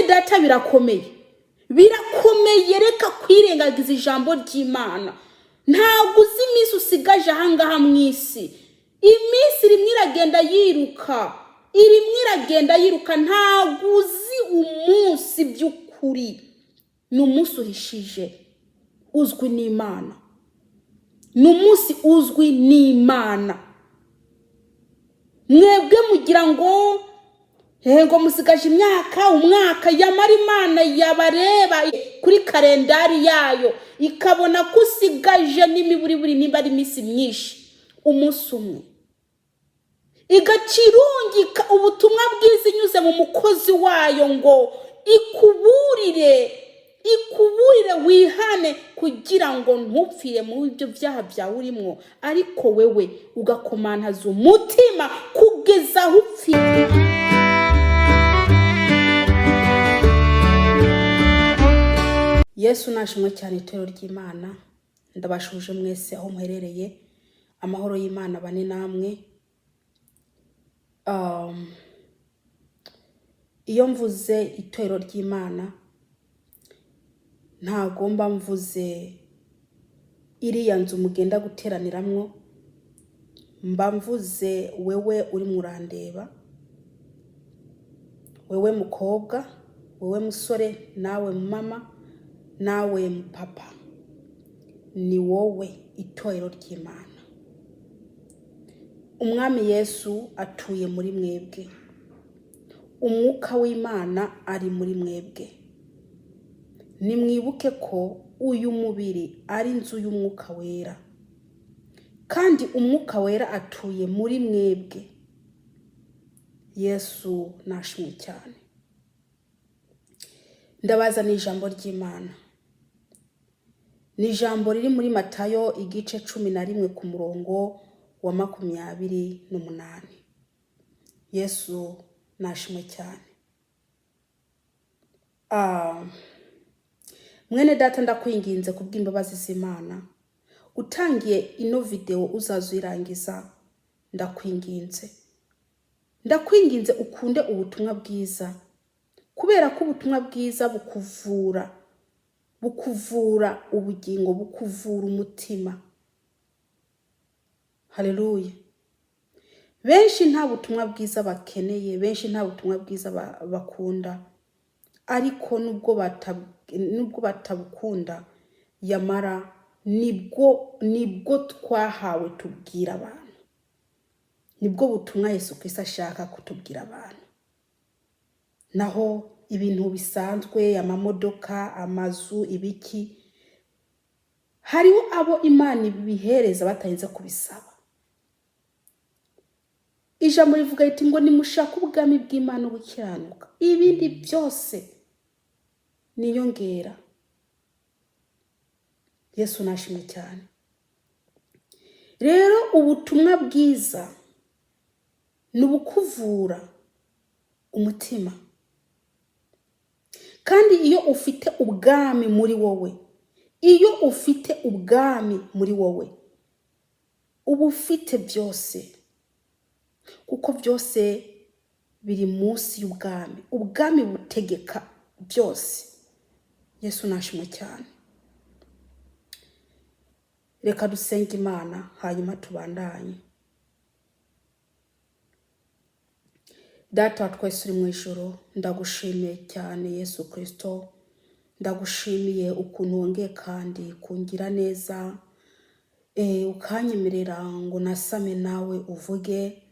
data birakomeye reka kwirengagiza ijambo ry'Imana. Ntabwo uzi iminsi usigaje ahangaha mw'isi. Iminsi rimwe iragenda yiruka, ntabwo uzi umunsi by'ukuri. Ni umunsi uhishije uzwi n'Imana. Ni umunsi uzwi n'Imana. Mwebwe mugira ngo musigaje umwaka yamara Imana yabareba kuri kalendari yayo ikabona ko usigaje n'imiburiburi nimba ari iminsi myinshi, umunsi umwe igacirungika ubutumwa bwiza inyuze mu mukozi wayo ngo ikuburire wihane kugira ngo ntupfire mu ibyo byaha byawe urimo, ariko wewe ugakomantaza umutima kugeza aho upfiriye. Yesu nashimwe cyane itorero ry'Imana. Ndabashuje mwese aho muherereye. Amahoro y'Imana bane namwe. Iyo mvuze itorero ry'Imana ntagomba mvuze iriya nzu mugenda guteraniramwo, mba mvuze wewe uri murandeba, wewe mukobwa, wewe musore, nawe mama, nawe papa. Ni wowe itorero ry'Imana. Umwami Yesu atuye muri mwebwe. Umwuka w'Imana ari muri mwebwe. Nimwibuke ko uyu mubiri ari inzu y'Umwuka Wera, kandi Umwuka Wera atuye muri mwebwe. Yesu nashimwe cyane. Ndabazana ijambo ry'Imana. Ni ijambo riri muri Matayo igice 11 ku murongo wa 28. Yesu nashimwe cyane. Mwene data ndakwinginze kubw'imbabazi z'Imana, utangiye ino video uzazuyirangiza. Ndakwinginze ukunde ubutumwa bwiza, kubera ko ubutumwa bwiza bukuvura ubugingo, bukuvura umutima. Haleluya. Benshi nta butumwa bwiza bakeneye, benshi nta butumwa bwiza bakunda, ariko nubwo batabukunda yamara nibwo twahawe tubwira abantu. Nibwo butumwa Yesu Kristo ashaka kutubwira abantu. Naho ibintu bisanzwe, amamodoka, amazu, ibiki, hariho abo Imana ibihereza batarinze kubisaba. Ijambo rivuga riti ngo nimushaka ubwami bw'Imana ubukiranuka, ibindi byose niyongera. Yesu nashimwe cyane. Rero ubutumwa bwiza nubukuvura umutima. Kandi iyo ufite ubwami muri wowe, uba ufite byose, kuko byose biri munsi y'ubwami. Ubwami butegeka byose. Yesu nashimwe cyane. Reka dusenge Imana hanyuma tubandanye. Data wa twese uri mu ijuru, ndagushimiye cyane Yesu Kristo. Ndagushimiye ukuntu wongeye kandi kungira neza, ukanyemerera ngo nasame nawe uvuge.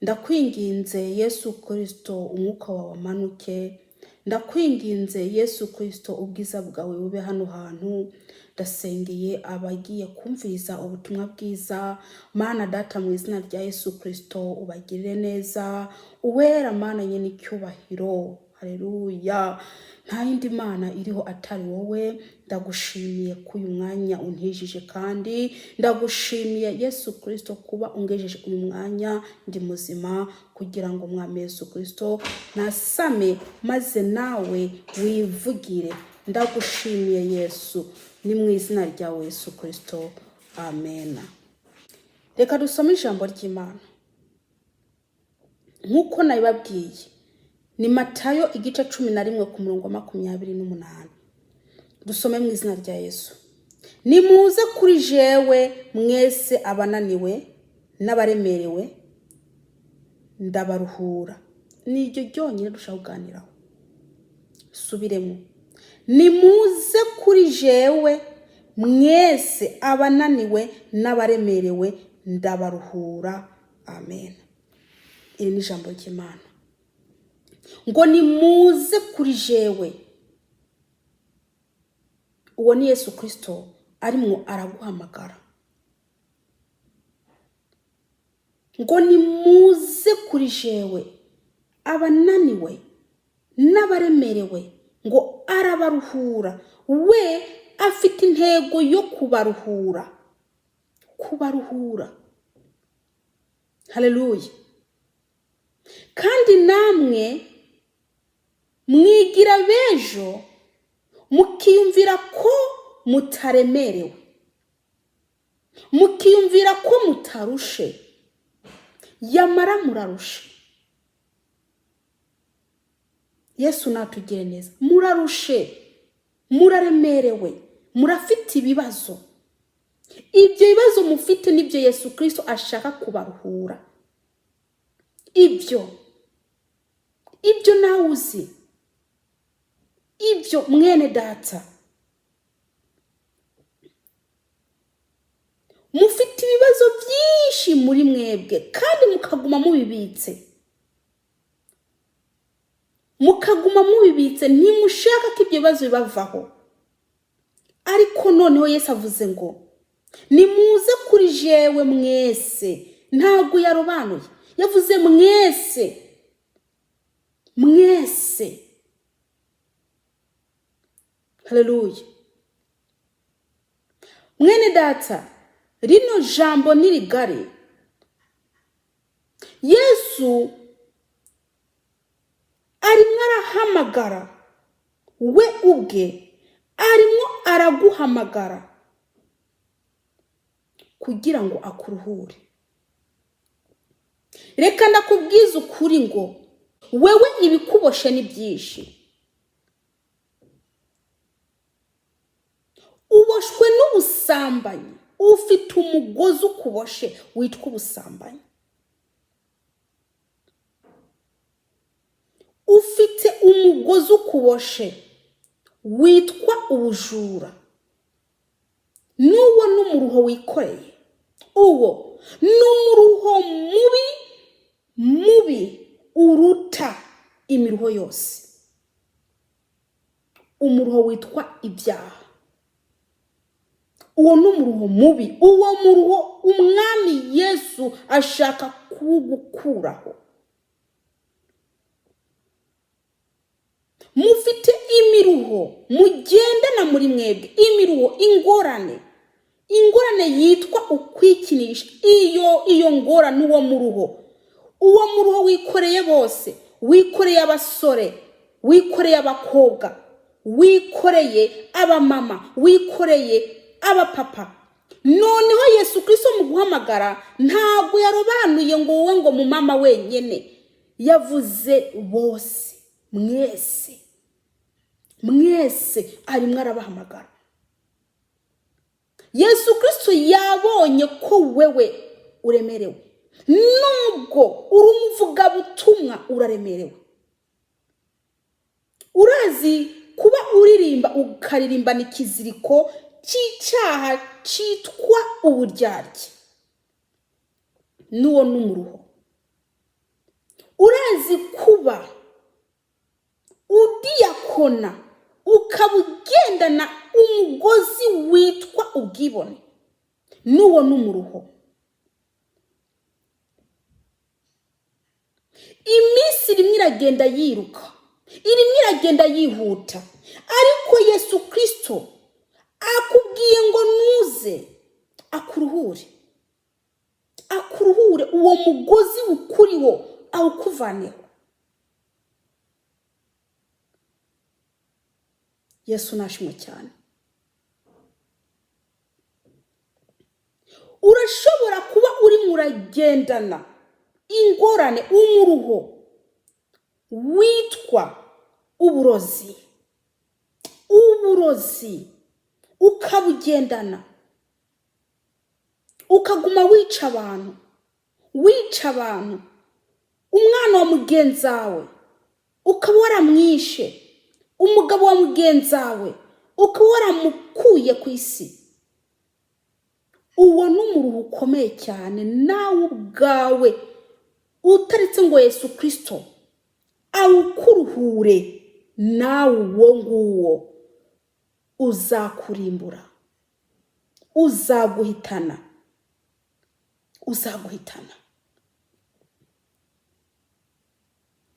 Ndakwinginze Yesu Kristo, umwuka wawe amanuke. Ndakwinginze Yesu Kristo, ubwiza bwawe bube hano hantu. Ndasengeye abagiye kumviriza ubutumwa bwiza. Mana Data, mu izina rya Yesu Kristo ubagirire neza. Uwera Mana nyene icyubahiro. Haleluya. Nta yindi Mana iriho atari wowe. Ndagushimiye ko uyu mwanya untijije, kandi ndagushimiye Yesu Kristo kuba ungejeje uyu mwanya ndi muzima, kugira ngo Mwami Yesu Kristo nasame maze nawe wivugire. Ndagushimiye Yesu, ni mu izina rya Yesu Kristo. Amen. Reka dusome ijambo ry'Imana. Nkuko nabibabwiye, ni Matayo igice 11 ku murongo 28. Dusome mu izina rya Yesu. Nimuze kuri jewe mwese abananiwe n'abaremerewe ndabaruhura. Niryo ryonyine dushaka kuganiraho. Subiremo. Nimuze kuri jewe mwese abananiwe n'abaremerewe ndabaruhura. Amen. Iri ni ijambo ry'Imana. Ngo nimuze kuri jewe. Uwo ni Yesu Kristo arimo araguhamagara. Ngo nimuze kuri jewe abananiwe n'abaremerewe ngo arabaruhura. We afite intego yo kubaruhura. Haleluya. Kandi namwe mwigira bejo mukiyumvira ko mutaremerewe, mukiyumvira ko mutarushe, yamara murarushe. Yesu natugire neza. Murarushe, muraremerewe, murafite ibibazo. Ibyo bibazo mufite nibyo Yesu Kristo ashaka kubaruhura. Ibyo nawe uzi. Ibyo mwene data. Mufite ibibazo byinshi muri mwebwe kandi mukaguma mubibitse. Ntimushaka ko ibyo bibazo bibavaho. Ariko noneho Yesu avuze ngo nimuze kuri jewe mwese. Ntabwo yarobanuye, yavuze mwese. Haleluya. Mwene data, rino jambo nirigari. Yesu arimo arahamagara. We ubwe arimo araguhamagara kugira ngo akuruhure. Reka ndakubwiza ukuri ngo wewe ibikuboshe ni byinshi. Uboshwe n'ubusambanyi. Ufite umugozi ukuboshe witwa ubusambanyi. Ufite umugozi ukuboshe witwa ubujura. Nuwo n'umuruho wikoreye. Uwo n'umuruho mubi uruta imiruho yose. Umuruho witwa ibyaha. Uwo n'umuruho mubi. Uwo muruho umwami Yesu ashaka kugukuraho. Mufite imiruho mugendana muri mwebwe. Imiruho, ingorane yitwa ukwikinisha. Iyo ngorane uwo muruho wikoreye bose. Wikoreye abasore, wikoreye abakobwa, wikoreye abamama, wikoreye abapapa. Noneho Yesu Kristo mu guhamagara ntabwo yarobanuye ngo wowe ngo mu mama wenyene. Yavuze bose. Mwese arimo arabahamagara. Yesu Kristo yabonye ko wewe uremerewe. Nubwo uri umuvugabutumwa uraremerewe. Urazi kuba uririmba ukaririmbana ikiziriko cy'icyaha cyitwa uburyarya. Nuwo n'umuruho. Urazi kuba udiyakona ukabugendana umugozi witwa ubwibone. Nuwo n'umuruho. Iminsi rimwe iragenda yiruka, irimwe iragenda yihuta. Ariko Yesu Kristo akubwiye ngo nuze akuruhure. Uwo mugozi ukuriho awukuvaneho. Yesu nashimwe cyane. Urashobora kuba uri muragendana ingorane, umuruho, witwa uburozi ukabugendana ukaguma wica abantu umwana wa mugenzi wawe ukaba waramwishe umugabo wa mugenzi wawe ukaba waramukuye ku isi. Uwo n'umuruho ukomeye cyane nawe ubwawe utaretse ngo Yesu Kristo awukuruhure, nawe uwo nguwo uzakurimbura, uzaguhitana.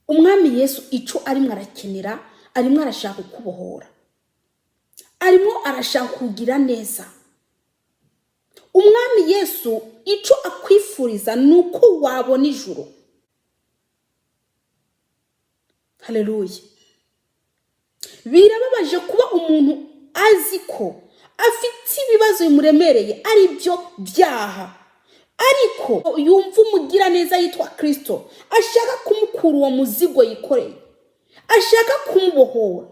Umwami Yesu ico arimwe arakenera, arimwe arashaka kubohora, arimo arashaka kugira neza. Umwami Yesu ico akwifuriza nuko wabona ijuru. Haleluya. Birababaje kuba umuntu azi ko afite ibibazo bimuremereye ari byo byaha, ariko yumva umugira neza yitwa Kristo ashaka kumukura uwo muzigo yikoreye, ashaka kumubohora.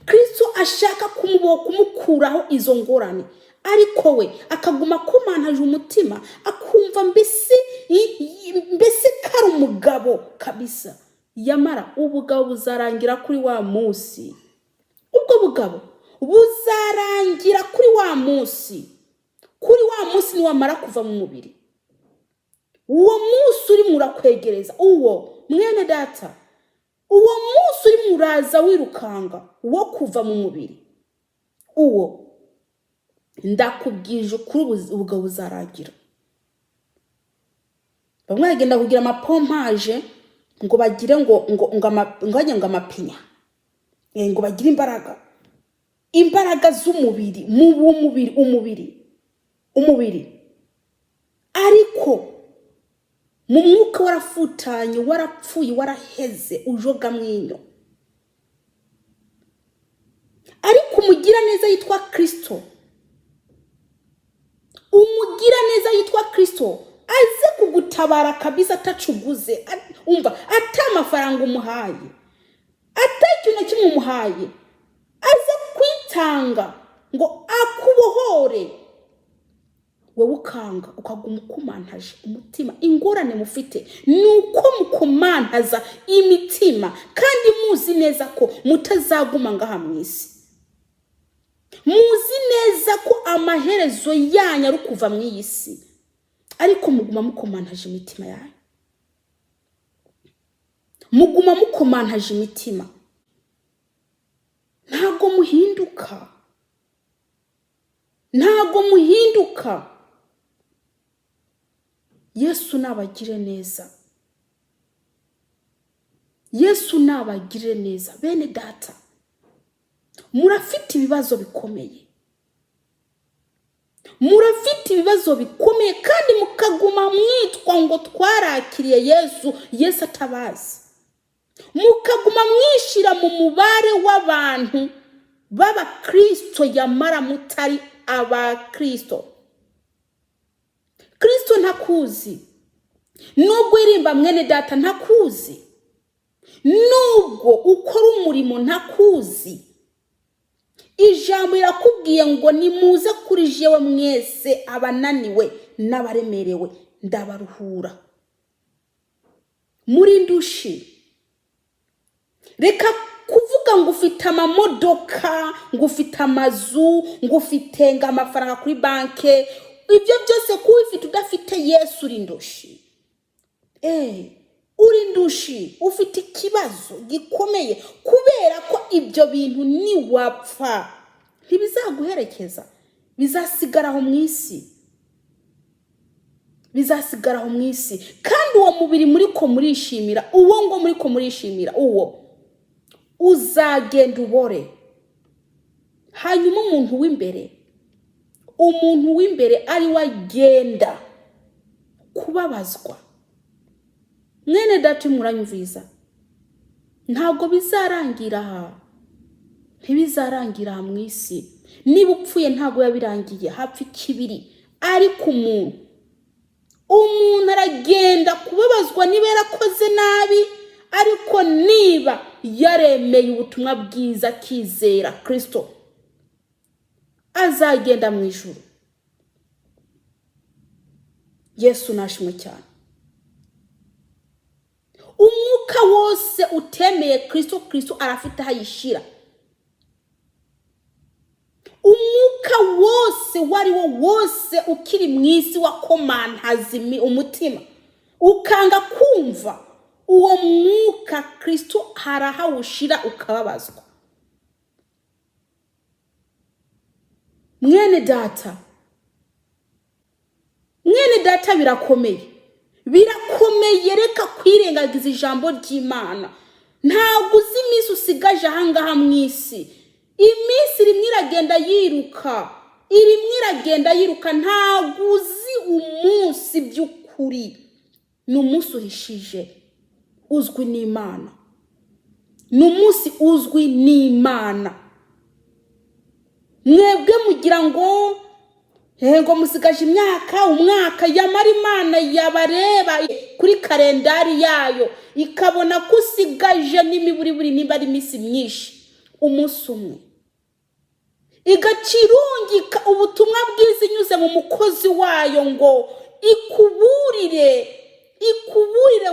Kristo ashaka kumukuraho izo ngorane, ariko we akaguma kumantaje umutima akumva mbese kari umugabo kabisa. Yamara ubugabo buzarangira kuri wa munsi. Ubwo bugabo buzarangira kuri wa munsi. Kuri wa munsi ni wamara kuva mu mubiri. Uwo munsi uri murakwegereza, uwo mwene data, uwo munsi uri muraza wirukanga wo kuva mu mubiri. Uwo ndakubwije kuri ubugabo buzarangira. Bamwe bagenda kugira amapompaje ngo bagire ngo amapinya, ngo bagire imbaraga z'umubiri, umubiri, ariko mu mwuka warafutanye, warapfuye, waraheze, ujoga mwinyo. Ariko umugira neza yitwa Kristo, aze kugutabara kabisa, atacuguze, umva atamafaranga umuhaye, atakintu kimwe umuhaye, aze kwitanga ngo akubohore. Wowe ukanga ukaguma ukumantaje umutima. Ingorane mufite nuko mukumantaza imitima, kandi muzi neza ko mutazaguma ngaha mwisi. Muzi neza ko amaherezo yanyu ari kuva mw'isi, ariko muguma mukomantaje imitima yanyu. Muguma mukomantaje imitima, ntago muhinduka. Yesu nabagire neza. Bene data, murafite ibibazo bikomeye, kandi mukaguma mwitwa ngo twarakiriye Yesu atabazi. Mukaguma mwishira mu mubare w'abantu b'abakristo yamara mutari abakristo. Kristo ntakuzi. Nubwo irimba mwene data ntakuzi. Nubwo ukora umurimo ntakuzi. Ijambo rirakubwiye ngo nimuze kuri jewe mwese abananiwe n'abaremerewe ndabaruhura. Muri ndushi. Reka kuvuga ngo ufite amamodoka, ngo ufite amazu, ngo ufite amafaranga kuri banke. Ibyo byose kubifite udafite Yesu uri ndushi. Uri ndushi, ufite ikibazo gikomeye, kubera ko ibyo bintu niwapfa ntibizaguherekeza, bizasigaraho mw'isi. Kandi uwo mubiri muriko murishimira, uwo uzagenda ubore. Hanyuma umuntu w'imbere ari wagenda kubabazwa. Mwene data muranyumviza, ntabwo ntibizarangira mw'isi. Niba upfuye ntabwo yabirangiye, hapfa ikibiri. Ariko umuntu aragenda kubabazwa niba yarakoze nabi, ariko niba yaremeye ubutumwa bwiza akizera Kristo azagenda mu ijuru. Yesu nashimwe cyane. Umwuka wose utemeye Kristo arafite hayishira. Umwuka wose wari wo wose ukiri mwisi wakomantaza umutima ukanga kumva, uwo mwuka Kristo harahawushira ukababazwa. Mwene data birakomeye, reka kwirengagiza ijambo ry'Imana. Ntabwo uzi iminsi usigaje ahangaha mwisi. Iminsi rimwe iragenda yiruka, ntabwo uzi umunsi by'ukuri. Ni umunsi uhishije uzwi n'Imana. Ni umunsi uzwi n'Imana. Mwebwe mugira ngo musigaje umwaka, yamara Imana yabareba kuri kalendari yayo ikabona ko usigaje n'imiburiburi nimba ari iminsi myinshi, umunsi umwe igacirungika ubutumwa bwiza inyuze mu mukozi wayo ngo ikuburire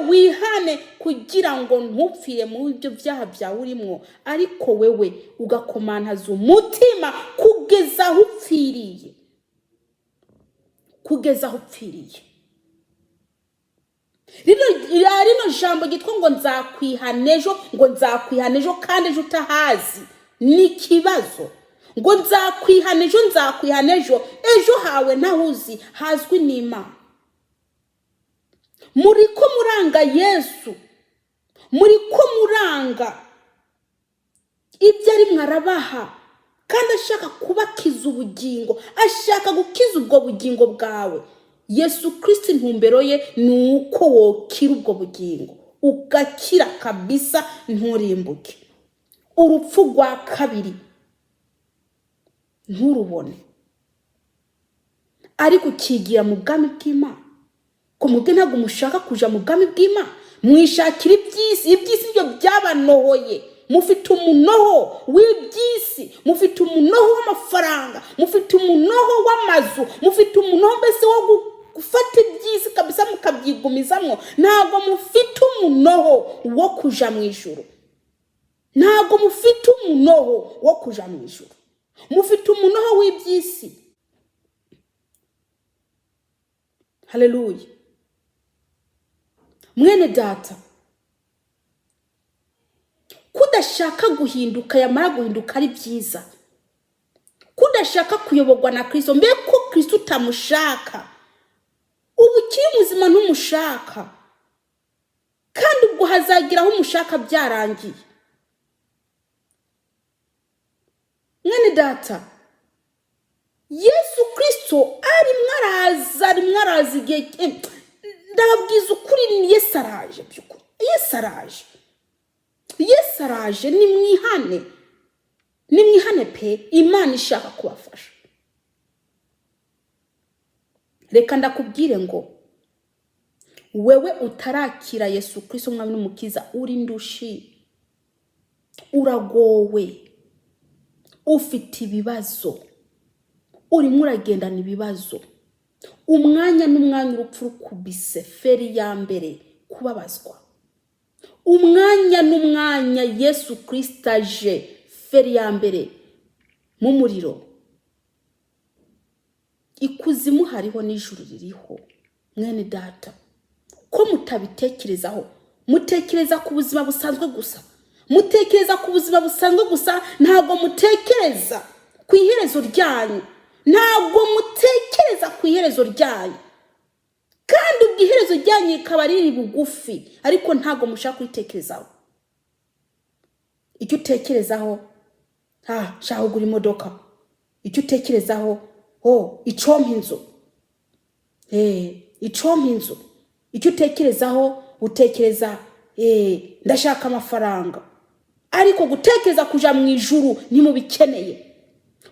wihane kugira ngo ntupfire mu ibyo byaha byawe urimo, ariko wewe ugakomantaza umutima kugeza aho upfiriye. Rino jambo gitwa ngo nzakwihana ejo kandi ejo utahazi ni ikibazo. Ngo nzakwihana ejo hawe ntahuzi, hazwi n'Imana. Muriko muranga Yesu, muriko muranga ibyo ari mwarabaha, kandi ashaka kubakiza ubugingo, ashaka gukiza ubwo bugingo bwawe. Yesu Kristo intumbero ye ni uko wokira ubwo bugingo, ugakira kabisa nturimbuke. Urupfu rwa kabiri nturubone, ariko ukigira mu bwami bw'Imana. Ko mubwe ntabwo mushaka kuja mu bwami bw'Imana, mwishakira iby'isi byo byabanohoye. Mufite umunoho w'iby'isi, mufite umunoho w'amafaranga, mufite umunoho w'amazu, mufite umunoho mbese wo gufata iby'isi kabisa mukabyigumizamwo. Ntabwo mufite umunoho wo kuja mu ijuru. Mufite umunoho w'iby'isi. Haleluya. Mwene data, kudashaka guhinduka, yamara guhinduka ari byiza. Kudashaka kuyoborwa na Kristo, mbe ko Kristo utamushaka, ubukiri muzima ntumushaka, kandi ubwo hazagira aho umushaka byarangiye. Mwene data, Yesu Kristo ari mwarazi igihe, ndababwiza ukuri, ni Yesu araje by'ukuri. Yesu araje, nimwihane pe, Imana ishaka kubafasha. Reka ndakubwire ngo wewe utarakira Yesu Kristo umwami n'umukiza, uri ndushi, uragowe, ufite ibibazo, urimo uragendana ibibazo, umwanya n'umwanya urupfu rukubise feri ya mbere kubabazwa. Umwanya n'umwanya Yesu Kristo aje feri ya mbere mu muriro. Ikuzimu hariho n'ijuru ririho. Mwene data, ko mutabitekerezaho, mutekereza ku buzima busanzwe gusa. Ntabwo mutekereza ku iherezo ryanyu. Kandi ubwiherezo ryanyu ikaba riri bugufi, ariko ntabwo mushaka kwitekerezaho. Icyo utekerezaho, shaka kugura imodoka. Icyo utekerezaho, icompa inzu. Icyo utekerezaho, utekereza ndashaka amafaranga. Ariko gutekereza kuja mu ijuru ntimubikeneye.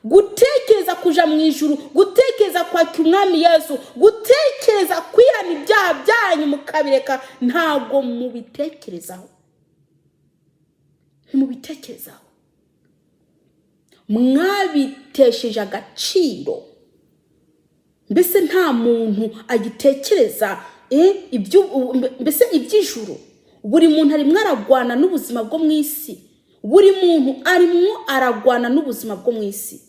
Gutekereza kuja mu ijuru, gutekereza kwakira umwami Yesu, gutekereza kwihana ibyaha byanyu mukabireka, ntabwo mubitekerezaho. ntimubitekerezaho. Mwabitesheje agaciro. Mbese nta muntu agitekereza mbese iby'ijuru. Buri muntu arimwo aragwana n'ubuzima bwo mu isi. Buri muntu arimwo aragwana n'ubuzima bwo mu isi.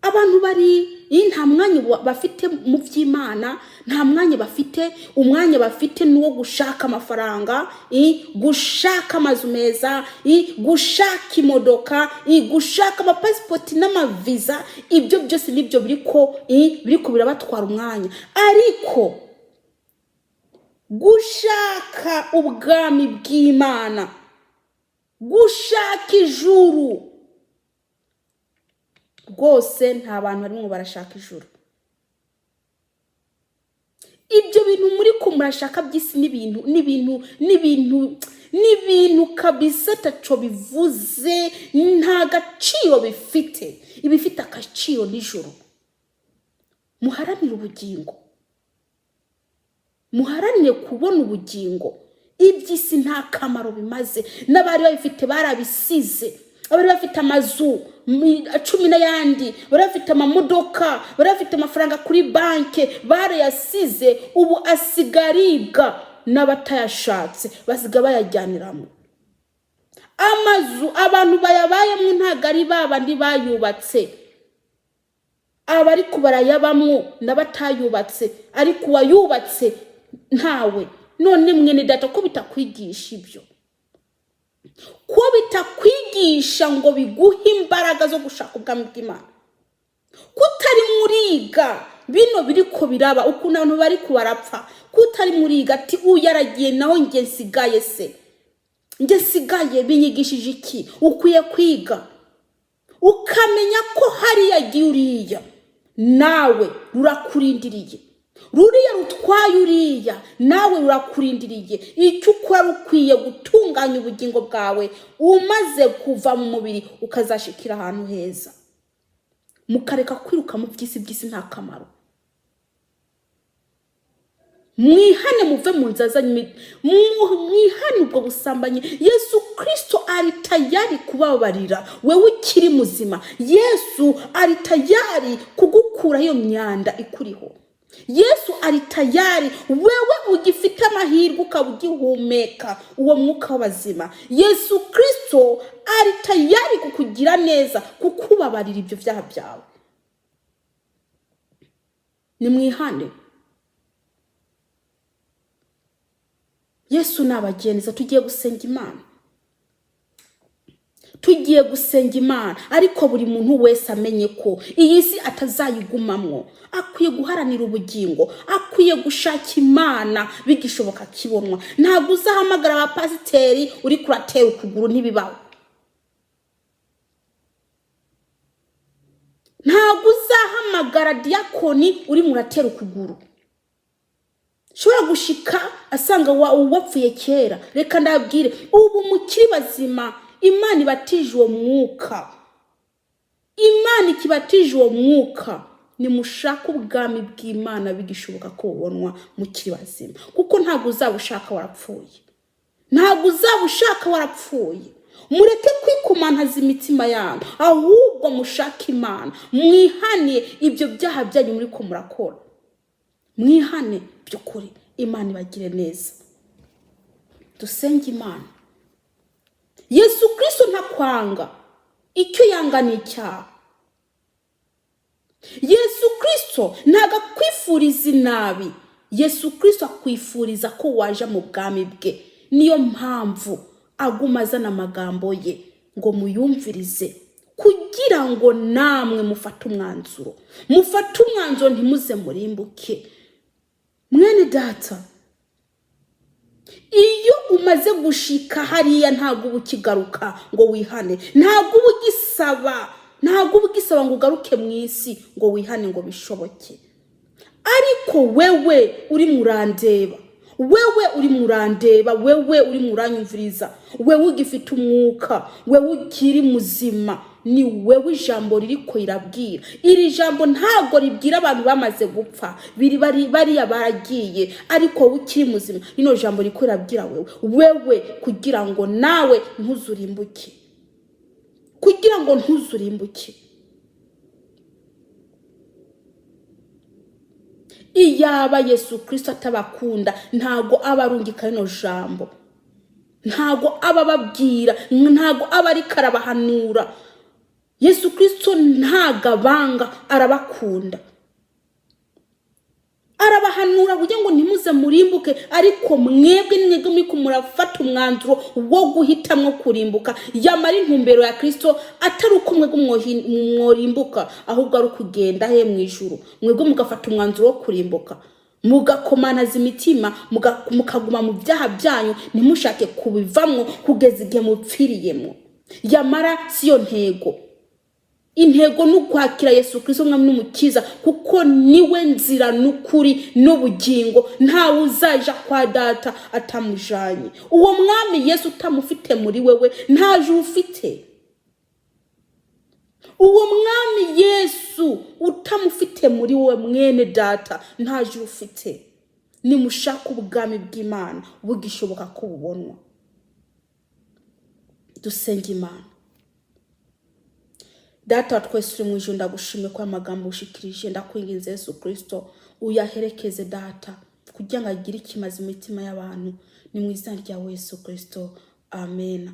Abantu bari nta mwanya bafite mu by'Imana, nta mwanya bafite. Umwanya bafite nuwo gushaka amafaranga, gushaka amazu meza, gushaka imodoka, gushaka amapasipoti n'amaviza. Ibyo byose nibyo biriko birabatwara umwanya. Ariko gushaka ubwami bw'Imana, gushaka ijuru, rwose nta bantu barimo barashaka ijuru. Ibyo bintu muri ko murashaka by'isi n'ibintu kabisa taco bivuze, nta gaciro bifite. Ibifite agaciro n'ijuru. Muharanire ubugingo, muharanire kubona ubugingo. Iby'isi nta kamaro bimaze. N'abari babifite barabisize. Abari bafite amazu 10 n'ayandi, bari bafite amamodoka, bari bafite amafaranga kuri banke, barayasize. Ubu asigaribwa n'abatayashatse, basiga bayajyaniramo. Amazu abantu bayabayemo ntago ari babandi bayubatse. Abari kubarayabamwo n'abatayubatse, ariko wayubatse ntawe. None mwene data ko bitakwigisha ibyo, ko bitakwigisha ngo biguhe imbaraga zo gushaka ubwami bw'Imana, kutari muriga bino biriko biraba ukuntu abantu bari kubarapfa, kutari muriga ati uyaragiye naho nge nsigaye se, nge nsigaye binyigishije iki? Ukwiye kwiga ukamenya ko hari yagiye uriya nawe rurakurindiriye, ruriya rutwaye uriya nawe rurakurindiriye. Icyo ukora ukwiye gutunganya ubugingo bwawe, umaze kuva mu mubiri ukazashikira ahantu heza. Mukareka kwiruka mu by'isi nta kamaro. Mwihane muve mu nzaza, mwihane ubwo busambanyi. Yesu Kristo ari tayari kubabarira wewe ukiri muzima. Yesu ari tayari kugukura iyo myanda ikuriho. Yesu ari tayari wewe ugifite amahirwe ukabugihumeka uwo mwuka w'abazima. Yesu Kristo ari tayari kukugira neza, kukubabarira ibyo byaha byawe. Nimwihane. Yesu nabagenza, tugiye gusenga Imana. Tugiye gusenga Imana, ariko buri muntu wese amenye ko iyi si atazayigumamwo. Akwiye guharanira ubugingo, akwiye gushaka Imana bigishoboka kibonwa. Ntabwo uzahamagara abapasiteri uri kuratera ukuguru, ntibibaho. Ntabwo uzahamagara diakoni uri muratera ukuguru. Shobora gushika asanga wapfuye kera. Reka ndabwire, ubu mukiri bazima, Imana ibatije uwo mwuka. Imana ikibatije uwo mwuka. Nimushaka ubwami bw'Imana bigishoboka ko ubonwa mukiri bazima. Kuko ntabwo uzabushaka warapfuye. Ntabwo uzabushaka warapfuye. Mureke kwikumantaza imitima yanyu, ahubwo mushaka Imana. Mwihane ibyo byaha byanyu muri ko murakora. Mwihane by'ukuri, Imana ibagire neza. Dusenge Imana. Yesu Kristo ntakwanga, icyo yanga ni icyaha. Yesu Kristo ntago akwifuriza inabi. Yesu Kristo akwifuriza ko waje mu bwami bwe. Niyo mpamvu aguma azana amagambo ye ngo muyumvirize, kugira ngo namwe mufate umwanzuro. Mufate umwanzuro ntimuze murimbuke. Mwene data, iyo umaze gushika hariya ntabwo ubukigaruka ngo wihane. Ntabwo ubugisaba ngo ugaruke mu isi ngo wihane ngo bishoboke. Ariko wewe uri murandeba, wewe uri muranyumviriza, wewe ugifite umwuka, wewe ukiri muzima, ni wewe ijambo ririko irabwira. Iri jambo ntago ribwira abantu bamaze gupfa, bari baragiye, ariko ukiri muzima. Rino jambo riko irabwira wewe kugira ngo nawe ntuzurimbuke, kugira ngo ntuzurimbuke. Iyaba Yesu Kristo atabakunda ntago abarungika rino jambo, ntago abababwira, ntago abari karabahanura. Yesu Kristo ntagabanga, arabakunda, arabahanura kugira ngo ntimuze murimbuke, ariko mwebwe mwiko murafata umwanzuro wo guhitamwo kurimbuka. Yamara intumbero ya Kristo atari uko mwebwe mworimbuka, ahubwo ari kugenda he mwijuru. Mwebwe mugafata umwanzuro wo kurimbuka, mugakomanaza imitima, mukaguma mu byaha byanyu, ntimushake kubivamwo kugeza igihe mupfiriyemo. Yamara siyo ntego. Intego n'ukwakira Yesu Kristo umwami n'umukiza, kuko niwe nzira n'ukuri n'ubugingo. Ntawe uzaja kwa data atamujanye. Uwo mwami Yesu utamufite muri wewe ntaje ufite. Uwo mwami Yesu utamufite muri wewe mwene data ntaje ufite. Nimushaka ubwami bw'Imana bugishoboka ko bubonwa. Dusenge Imana. Data twese uri mu ijuru, ndagushimye ko amagambo ushikirije. Ndakwinginze Yesu Kristo uyaherekeze data, kugira ngo agire ikimazi mu mitima y'abantu. Ni mu izina rya Yesu Kristo, amen.